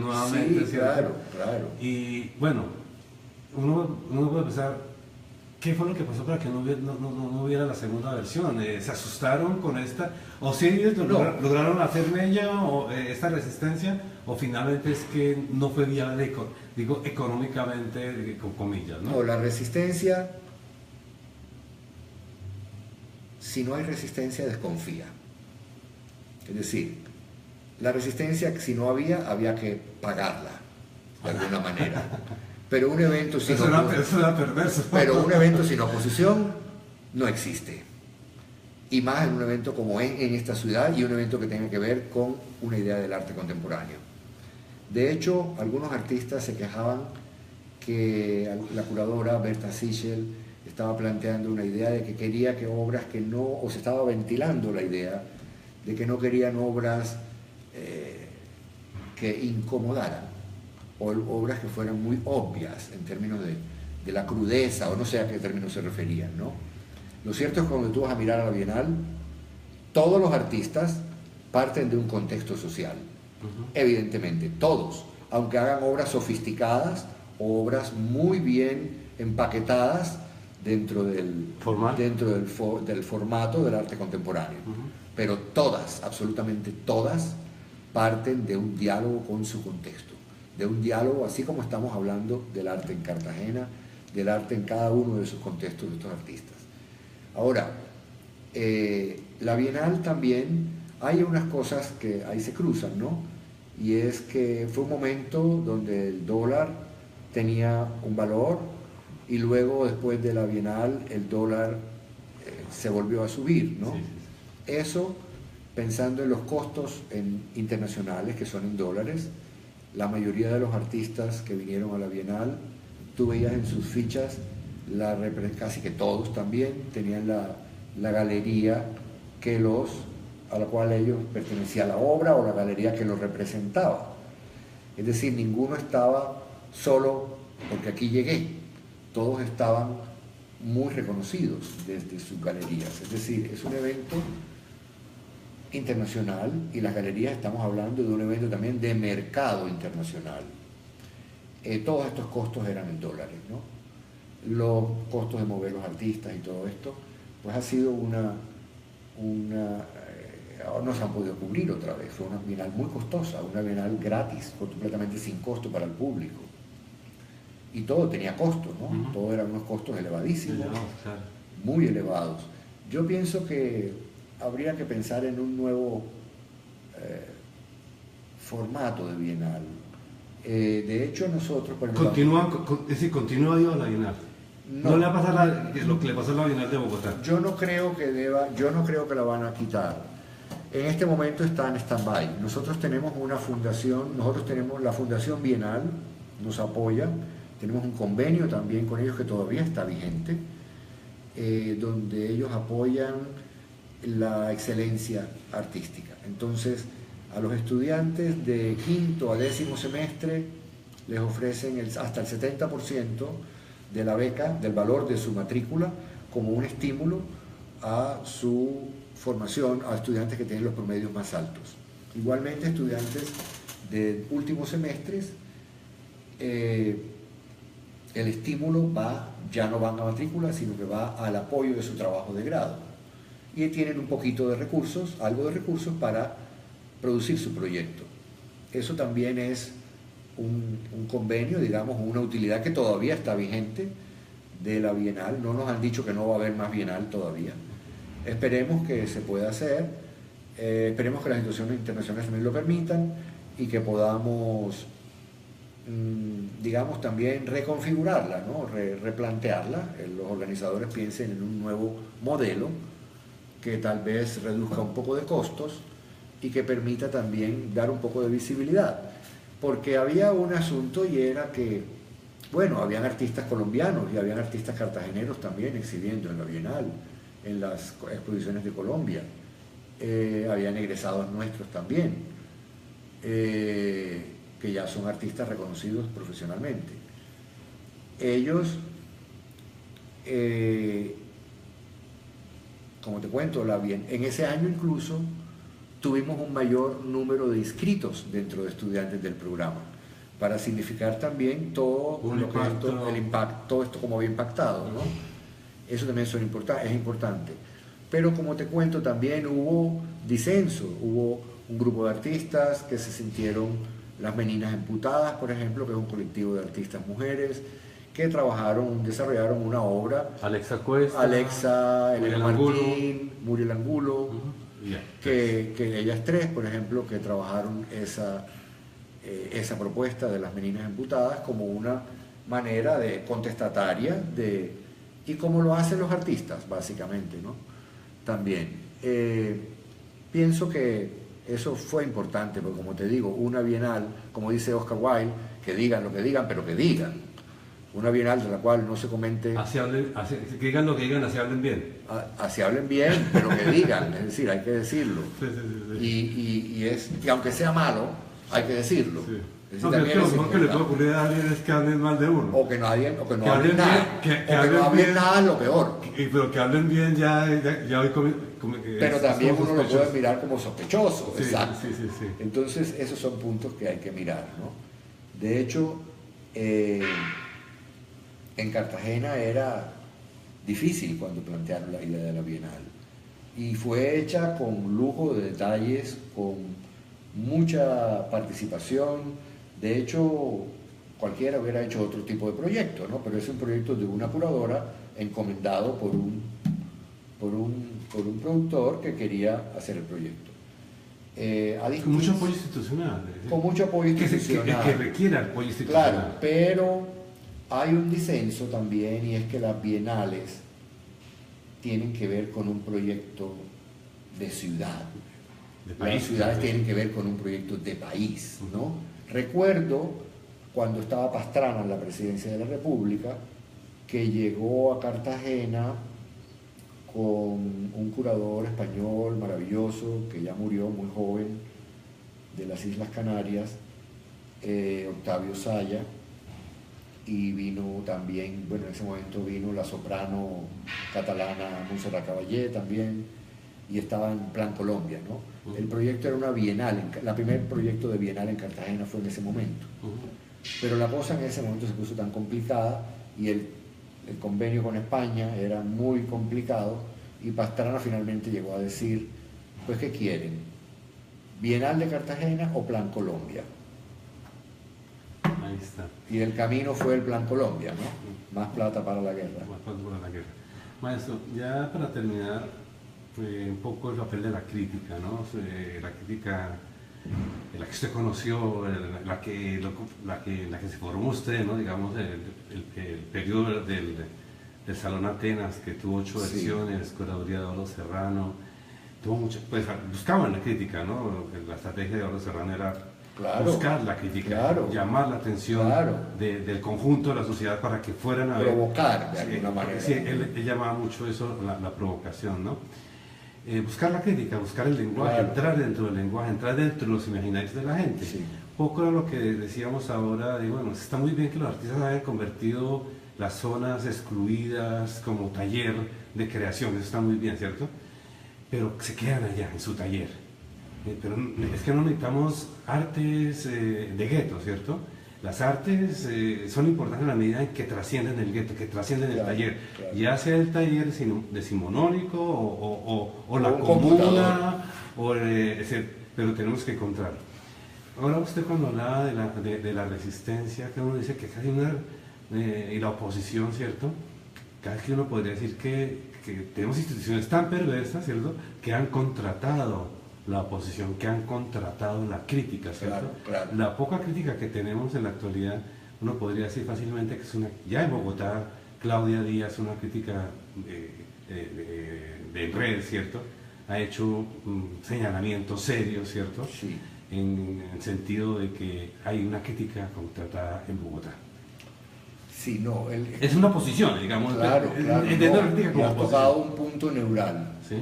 nuevamente, sí, ¿cierto? Claro. Y bueno, uno puede pensar, ¿qué fue lo que pasó para que no hubiera la segunda versión? ¿Se asustaron con esta? ¿O si ellos lograron hacer mella o esta resistencia? ¿O finalmente es que no fue viable, digo, económicamente, con comillas, ¿no? No, la resistencia... Si no hay resistencia, desconfía. Es decir, la resistencia, si no había que pagarla de alguna manera. Pero un evento sin oposición no existe. y más en un evento como en esta ciudad, y un evento que tenga que ver con una idea del arte contemporáneo. De hecho, algunos artistas se quejaban que la curadora Berta Sichel estaba planteando una idea de que quería que obras que no, o se estaba ventilando la idea de que no querían obras que incomodaran, o obras que fueran muy obvias en términos de la crudeza, o no sé a qué términos se referían, ¿no? Lo cierto es que cuando tú vas a mirar a la Bienal, todos los artistas parten de un contexto social, evidentemente, todos, aunque hagan obras sofisticadas o obras muy bien empaquetadas dentro del formato del arte contemporáneo. Pero todas, absolutamente todas, parten de un diálogo con su contexto, de un diálogo, así como estamos hablando del arte en Cartagena, del arte en cada uno de sus contextos de estos artistas. Ahora, la Bienal también, hay unas cosas que ahí se cruzan, ¿no? Y es que fue un momento donde el dólar tenía un valor, y luego después de la Bienal el dólar se volvió a subir, ¿no? Sí. Eso, pensando en los costos internacionales, que son en dólares, la mayoría de los artistas que vinieron a la Bienal, tú veías en sus fichas, casi que todos también, tenían la galería a la cual ellos pertenecía la obra, o la galería que los representaba. Es decir, ninguno estaba solo porque aquí llegué, todos estaban muy reconocidos desde sus galerías. Es decir, es un evento internacional, y las galerías, estamos hablando de un evento también de mercado internacional. Todos estos costos eran en dólares, ¿no? Los costos de mover los artistas y todo esto, pues ha sido no se han podido cubrir otra vez. Fue una Bienal muy costosa, una Bienal gratis, completamente sin costo para el público. Y todo tenía costos, ¿no? Todo eran unos costos elevadísimos, claro, muy elevados. Yo pienso que habría que pensar en un nuevo formato de Bienal. De hecho, nosotros, por ejemplo... Continúa a la Bienal. No le va a pasar lo que le pasó a la Bienal de Bogotá. Yo no creo que la van a quitar. En este momento está en stand-by. Nosotros tenemos una fundación, la Fundación Bienal, nos apoya, tenemos un convenio también con ellos que todavía está vigente, donde ellos apoyan la excelencia artística. Entonces, a los estudiantes de quinto a 10º semestre les ofrecen hasta el 70% de la beca, del valor de su matrícula, como un estímulo a su formación, a estudiantes que tienen los promedios más altos. Igualmente, estudiantes de últimos semestres, el estímulo ya no van a matrícula, sino que va al apoyo de su trabajo de grado. Y tienen un poquito de recursos, algo de recursos para producir su proyecto. Eso también es un convenio, digamos, una utilidad que todavía está vigente de la Bienal. No nos han dicho que no va a haber más Bienal todavía. Esperemos que se pueda hacer, esperemos que las instituciones internacionales también lo permitan, y que podamos, digamos, también reconfigurarla, ¿no? Replantearla. Los organizadores piensen en un nuevo modelo que tal vez reduzca un poco de costos y que permita también dar un poco de visibilidad. Porque había un asunto, y era que, bueno, habían artistas colombianos y habían artistas cartageneros también exhibiendo en la Bienal, en las exposiciones de Colombia. Habían egresados nuestros también, que ya son artistas reconocidos profesionalmente. Ellos, como te cuento, en ese año incluso tuvimos un mayor número de inscritos dentro de estudiantes del programa, para significar también todo el impacto, todo esto como había impactado, ¿no? Eso también es importante. Pero como te cuento, también hubo disenso, hubo un grupo de artistas que se sintieron las Meninas Emputadas, por ejemplo, que es un colectivo de artistas mujeres, que desarrollaron una obra. Alexa Cuesta, Alexa, Elena Martín, Muriel Angulo, que ellas tres, por ejemplo, que trabajaron esa propuesta de las Meninas Emputadas como una manera de contestataria y como lo hacen los artistas, básicamente, ¿no? también. Pienso que eso fue importante, porque como te digo, una bienal, como dice Oscar Wilde, que digan lo que digan, pero que digan. Una bienal de la cual no se comente... que digan lo que digan, así hablen bien. Así hablen bien, pero que digan, es decir, hay que decirlo. Sí, sí, sí. Y aunque sea malo, hay que decirlo. Sí. Es No, decir, que lo mejor que le puede ocurrir a alguien es que hablen mal de uno. o que no hablen hablen nada. bien, que o que no hablen bien. nada es lo peor. Pero que hablen bien ya hoy Pero también uno lo puede mirar como sospechoso. Sí, exacto. sí. Entonces, esos son puntos que hay que mirar, ¿no? De hecho, en Cartagena era difícil cuando plantearon la idea de la Bienal. Y fue hecha con lujo de detalles, con mucha participación. De hecho, cualquiera hubiera hecho otro tipo de proyecto, ¿no? Pero es un proyecto de una curadora encomendado por un productor que quería hacer el proyecto. Con mucho apoyo institucional. Con mucho apoyo institucional. Que requiera apoyo institucional. Claro, pero hay un disenso también, y es que las bienales tienen que ver con un proyecto de ciudad. De país, las ciudades tienen que ver con un proyecto de país, ¿no? Recuerdo cuando estaba Pastrana en la presidencia de la República, que llegó a Cartagena con un curador español maravilloso, que ya murió muy joven, de las Islas Canarias, Octavio Saya, y vino también, bueno, en ese momento vino la soprano catalana Montserrat Caballé también, y estaba en Plan Colombia, ¿no? El proyecto era una bienal, el primer proyecto de bienal en Cartagena fue en ese momento. Pero la cosa en ese momento se puso tan complicada y el convenio con España era muy complicado, y Pastrana finalmente llegó a decir, pues ¿qué quieren? ¿Bienal de Cartagena o Plan Colombia? Ahí está. Y el camino fue el Plan Colombia, ¿no? Más plata para la guerra. Más plata para la guerra. Maestro, ya para terminar, un poco el papel de la crítica, ¿no? La crítica, la que usted conoció, la que se formó usted, ¿no? Digamos, el periodo del Salón Atenas, que tuvo 8 ediciones, curaduría de Oro Serrano, tuvo mucho, pues buscaban la crítica, ¿no? La estrategia de Oro Serrano era buscar la crítica, llamar la atención del conjunto de la sociedad para que fueran a provocar de alguna manera. Sí, él llamaba mucho eso, la provocación, ¿no? Buscar la crítica, buscar el lenguaje, entrar dentro del lenguaje, entrar dentro de los imaginarios de la gente. Sí. Poco era lo que decíamos ahora, de bueno, está muy bien que los artistas hayan convertido las zonas excluidas como taller de creación, eso está muy bien, ¿cierto? Pero se quedan allá, en su taller. Pero es que no necesitamos artes de gueto, ¿cierto? Las artes son importantes en la medida en que trascienden el gueto, que trascienden el taller. Ya sea el taller decimonónico o la comuna, pero tenemos que encontrarlo. Ahora usted cuando hablaba de la resistencia, que uno dice que casi y la oposición, ¿cierto? Cada vez que uno podría decir que tenemos instituciones tan perversas, ¿cierto? Que han contratado la oposición, que han contratado la crítica, ¿cierto? La poca crítica que tenemos en la actualidad, uno podría decir fácilmente que es ya en Bogotá, Claudia Díaz, una crítica de red, ¿cierto? Ha hecho señalamientos serios, ¿cierto? Sí. En el sentido de que hay una crítica contratada en Bogotá. Sí, no. Es una posición, digamos. Claro. Has tocado un punto neural. ¿Sí?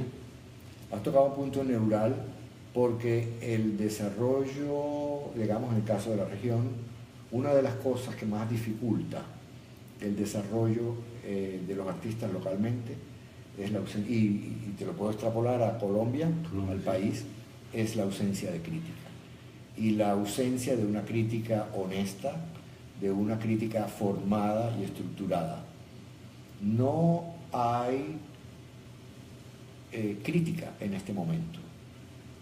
Has tocado un punto neural porque el desarrollo, digamos en el caso de la región, una de las cosas que más dificulta el desarrollo de los artistas localmente es la ausencia, y te lo puedo extrapolar a Colombia, al país, es la ausencia de crítica. Y la ausencia de una crítica honesta, de una crítica formada y estructurada. No hay crítica en este momento.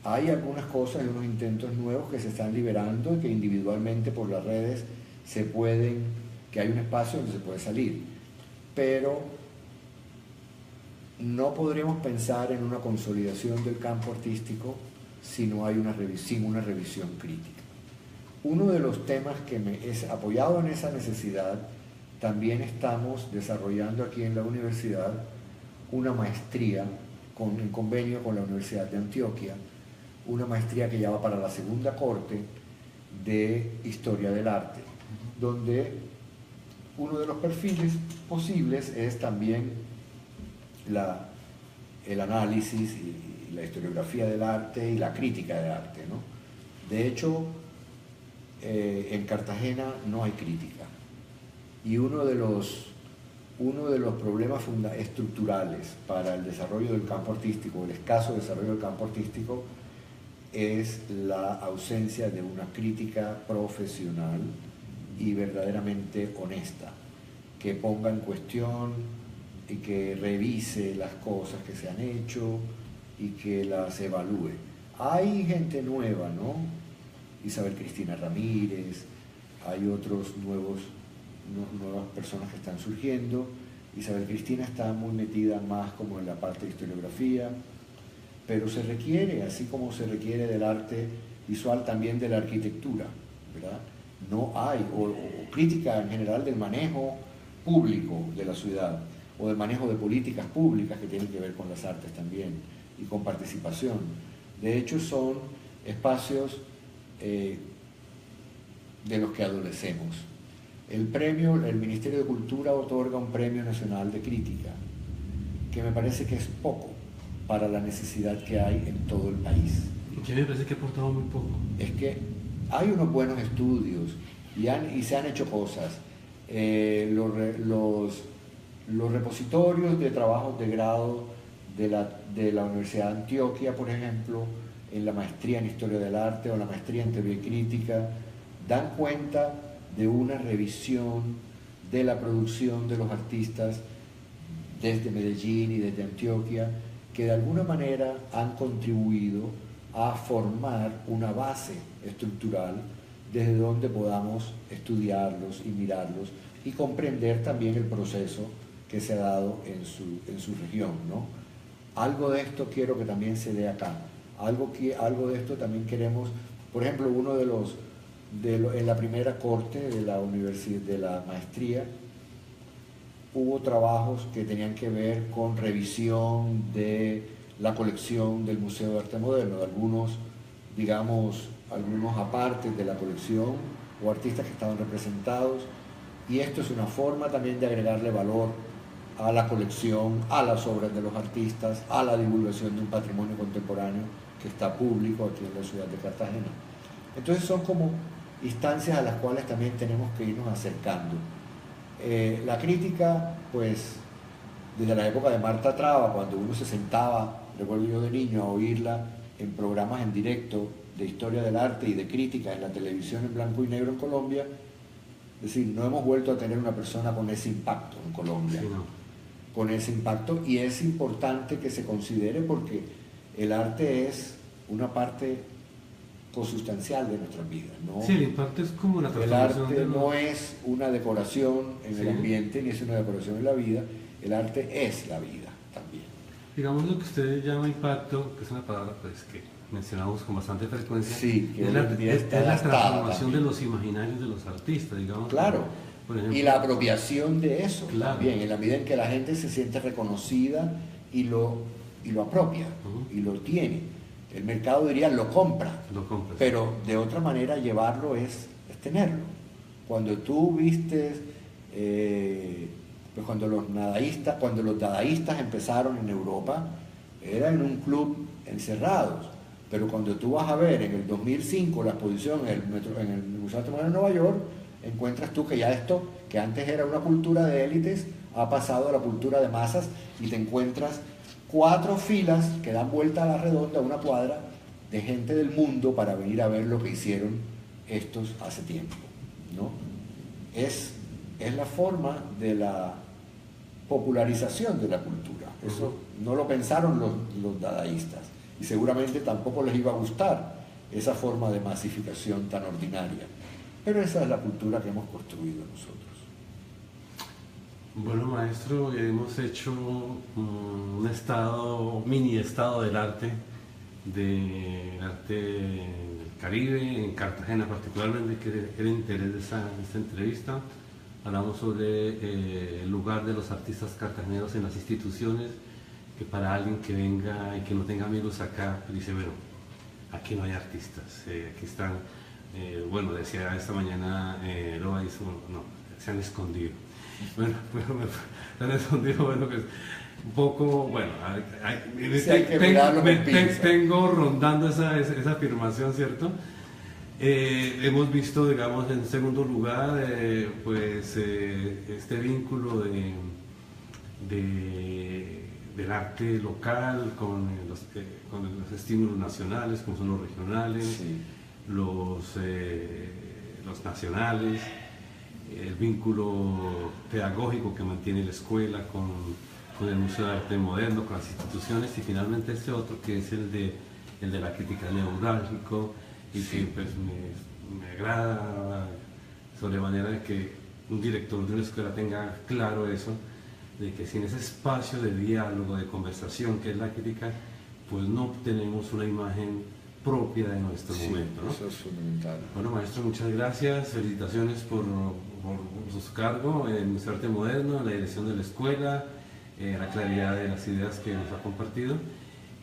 Hay algunas cosas y unos intentos nuevos que se están liberando y que individualmente por las redes que hay un espacio donde se puede salir. Pero no podríamos pensar en una consolidación del campo artístico si no hay sin una revisión crítica. Uno de los temas que es apoyado en esa necesidad, también estamos desarrollando aquí en la universidad una maestría en convenio con la Universidad de Antioquia, una maestría que ya va para la segunda corte de Historia del Arte, donde uno de los perfiles posibles es también el análisis y la historiografía del arte y la crítica del arte, ¿no? De hecho, en Cartagena no hay crítica, y uno de los problemas estructurales para el desarrollo del campo artístico, el escaso desarrollo del campo artístico, es la ausencia de una crítica profesional y verdaderamente honesta, que ponga en cuestión y que revise las cosas que se han hecho y que las evalúe. Hay gente nueva, ¿no? Isabel Cristina Ramírez, hay otros nuevas personas que están surgiendo. Isabel Cristina está muy metida más como en la parte de historiografía, pero se requiere, así como se requiere del arte visual, también de la arquitectura, ¿verdad? No hay, o crítica en general del manejo público de la ciudad, o del manejo de políticas públicas que tienen que ver con las artes también, y con participación. De hecho, son espacios de los que adolecemos. El Ministerio de Cultura otorga un Premio Nacional de Crítica, que me parece que es poco para la necesidad que hay en todo el país. Que me parece que ha aportado muy poco. Es que hay unos buenos estudios y se han hecho cosas. Los repositorios de trabajos de grado de la Universidad de Antioquia, por ejemplo, en la maestría en Historia del Arte o la maestría en Teoría y Crítica, dan cuenta de una revisión de la producción de los artistas desde Medellín y desde Antioquia, que de alguna manera han contribuido a formar una base estructural desde donde podamos estudiarlos y mirarlos y comprender también el proceso que se ha dado en su región, ¿no? Algo de esto quiero que también se dé acá. Algo de esto también queremos, por ejemplo, en la primera corte de la maestría, hubo trabajos que tenían que ver con revisión de la colección del Museo de Arte Moderno, de algunos apartes de la colección o artistas que estaban representados, y esto es una forma también de agregarle valor a la colección, a las obras de los artistas, a la divulgación de un patrimonio contemporáneo que está público aquí en la ciudad de Cartagena. Entonces son como instancias a las cuales también tenemos que irnos acercando. La crítica, pues, desde la época de Marta Traba, cuando uno se sentaba, recuerdo yo de niño, a oírla en programas en directo de historia del arte y de crítica en la televisión en blanco y negro en Colombia, es decir, no hemos vuelto a tener una persona con ese impacto en Colombia, sí, no. Con ese impacto, y es importante que se considere porque el arte es una parte consustancial de nuestras vidas, ¿no? Sí, el impacto es como la transformación. El arte no es una decoración en el ambiente, ni es una decoración en la vida, el arte es la vida también. Digamos lo que usted llama impacto, que es una palabra pues, que mencionamos con bastante frecuencia, sí, que es la transformación de los imaginarios de los artistas, digamos. Claro, por ejemplo, y la apropiación de eso, claro, también, en la medida en que la gente se siente reconocida y lo apropia, y lo tiene. El mercado diría lo compra, pero de otra manera llevarlo es tenerlo. Cuando tú vistes, pues cuando los dadaístas empezaron en Europa, era en un club encerrados, pero cuando tú vas a ver en el 2005 la exposición en el Museo de Arte Moderno de Nueva York, encuentras tú que ya esto, que antes era una cultura de élites, ha pasado a la cultura de masas, y te encuentras 4 filas que dan vuelta a la redonda, una cuadra, de gente del mundo para venir a ver lo que hicieron estos hace tiempo, ¿no? Es la forma de la popularización de la cultura. Eso no lo pensaron los dadaístas, y seguramente tampoco les iba a gustar esa forma de masificación tan ordinaria. Pero esa es la cultura que hemos construido nosotros. Bueno, maestro, hemos hecho un mini estado del arte del Caribe, en Cartagena particularmente, que era el interés de esta entrevista. Hablamos sobre el lugar de los artistas cartageneros en las instituciones que para alguien que venga y que no tenga amigos acá, dice, bueno, aquí no hay artistas, aquí están, bueno, decía esta mañana, Loa hizo, no, se han escondido. Bueno, se han escondido, bueno, pues un poco, bueno, tengo rondando esa afirmación, ¿cierto? Hemos visto, digamos, en segundo lugar, pues este vínculo del arte local con los estímulos nacionales, como son los regionales, sí, los nacionales, el vínculo pedagógico que mantiene la escuela con el Museo de Arte Moderno, con las instituciones, y finalmente este otro que es el de la crítica neurálgico, y sí, que pues me agrada sobremanera de que un director de una escuela tenga claro eso, de que sin ese espacio de diálogo, de conversación que es la crítica, pues no tenemos una imagen propia de nuestro momento, ¿no? Eso es fundamental. Bueno, maestro, muchas gracias, felicitaciones por su cargo en el Museo de Arte Moderno, en la dirección de la escuela, la claridad de las ideas que nos ha compartido.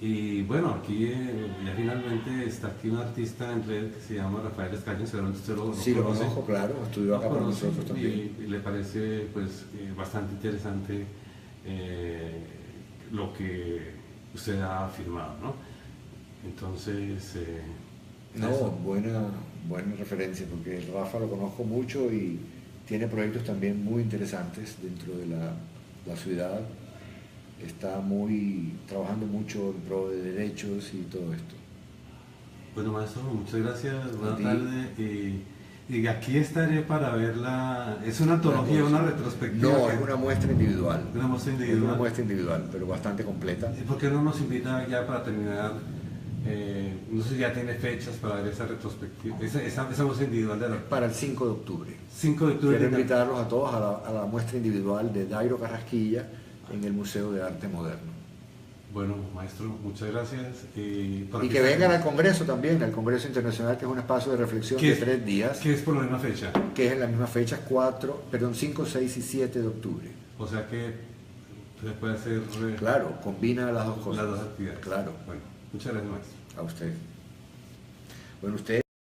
Y bueno, aquí ya finalmente está aquí un artista en red que se llama Rafael Escaño, seguramente usted lo sí, conoce. Lo conozco, claro, estudió acá con nosotros también. Y le parece pues bastante interesante lo que usted ha afirmado, ¿no? Entonces... buena referencia, porque Rafa lo conozco mucho y tiene proyectos también muy interesantes dentro de la ciudad. Está trabajando mucho en pro de derechos y todo esto. Bueno, maestro, muchas gracias, buenas tardes. Y aquí estaré para verla. ¿Es una antología, una retrospectiva? No, es una muestra individual. Una muestra individual. Es una muestra individual, pero bastante completa. ¿Y por qué no nos invita ya para terminar? No sé si ya tiene fechas para ver esa retrospectiva, esa muestra individual de la... Para el 5 de octubre. 5 de octubre. Quiero invitarlos a todos a la muestra individual de Dairo Carrasquilla en el Museo de Arte Moderno. Bueno, maestro, muchas gracias. Y que vengan al Congreso también, al Congreso Internacional, que es un espacio de reflexión de 3 días. Que es por la misma fecha. Que es en la misma fecha, 5, 6 y 7 de octubre. O sea que se puede hacer... Claro, combina las dos cosas. Las dos actividades. Claro. Bueno, muchas gracias, maestro. A usted. Bueno, usted...